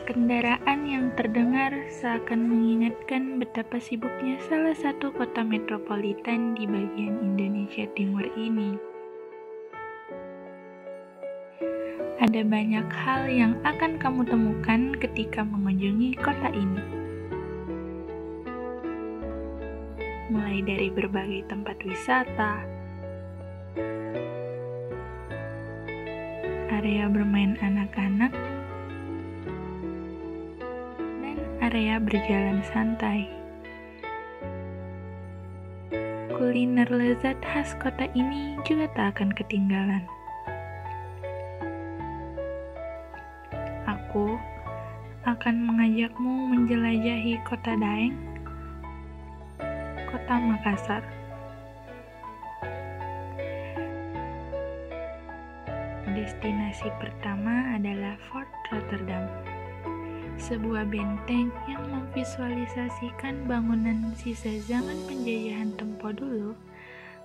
kendaraan yang terdengar seakan mengingatkan betapa sibuknya salah satu kota metropolitan di bagian Indonesia Timur ini. Ada banyak hal yang akan kamu temukan ketika mengunjungi kota ini. Mulai dari berbagai tempat wisata, area bermain anak-anak, dan area berjalan santai. Kuliner lezat khas kota ini juga tak akan ketinggalan. Aku akan mengajakmu menjelajahi kota Daeng, kota Makassar. Destinasi pertama adalah Fort Rotterdam, sebuah benteng yang memvisualisasikan bangunan sisa zaman penjajahan tempo dulu,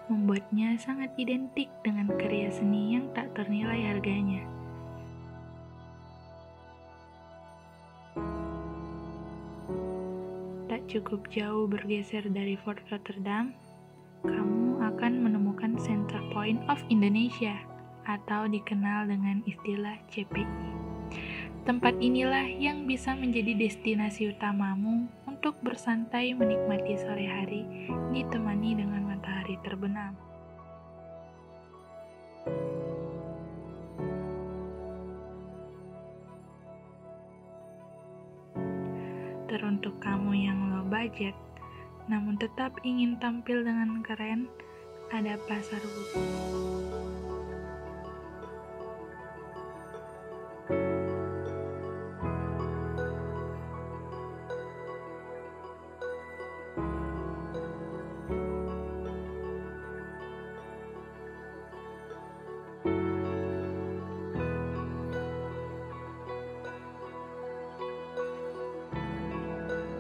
membuatnya sangat identik dengan karya seni yang tak ternilai harganya. Tak cukup jauh bergeser dari Fort Rotterdam, kamu akan menemukan Center Point of Indonesia, atau dikenal dengan istilah CPI. Tempat inilah yang bisa menjadi destinasi utamamu untuk bersantai menikmati sore hari, ditemani dengan matahari terbenam. Teruntuk kamu yang low budget, namun tetap ingin tampil dengan keren, ada Pasar Buku.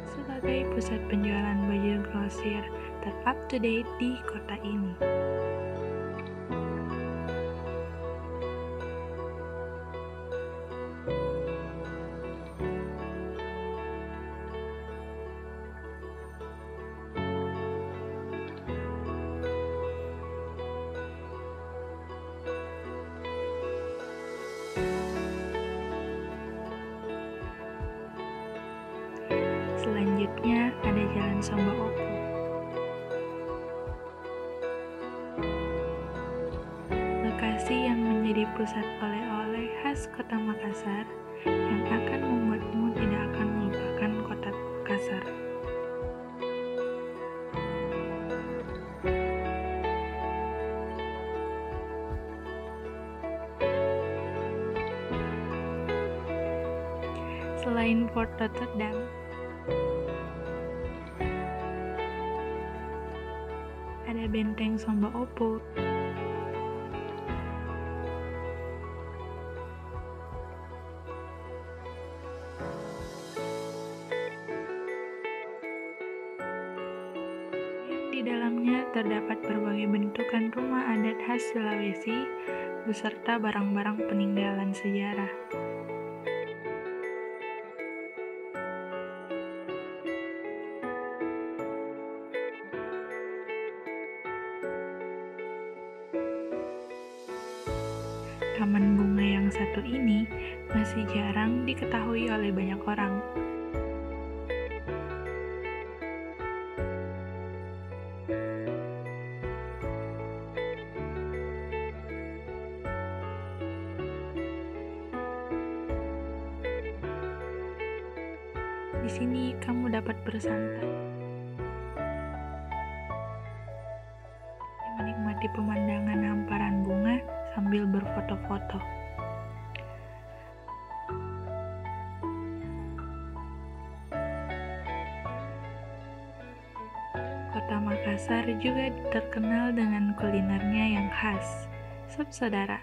Sebagai pusat penjualan baju grosir ter-up-to-date di kota ini. Selanjutnya ada Jalan Samba Opo. Lokasi yang menjadi pusat oleh-oleh khas kota Makassar yang akan membuatmu tidak akan melupakan kota Makassar. Selain Fort Rotterdam, ada Benteng Samba Opo, yang di dalamnya terdapat berbagai bentukan rumah adat khas Sulawesi beserta barang-barang peninggalan sejarah. Taman bunga yang satu ini masih jarang diketahui oleh banyak orang. Di sini kamu dapat bersantai, menikmati pemandangan hamparan bunga sambil berfoto-foto. Kota Makassar juga terkenal dengan kulinernya yang khas. Sop saudara,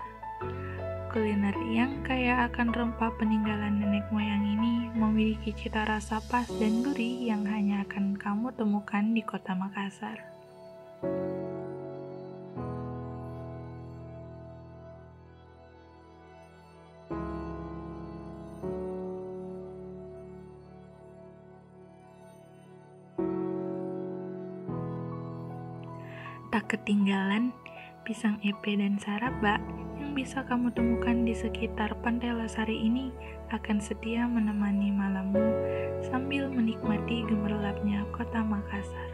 kuliner yang kaya akan rempah peninggalan nenek moyang ini memiliki cita rasa pas dan gurih yang hanya akan kamu temukan di kota Makassar. Tak ketinggalan, pisang epe dan saraba yang bisa kamu temukan di sekitar Pantai Losari ini akan setia menemani malammu sambil menikmati gemerlapnya kota Makassar.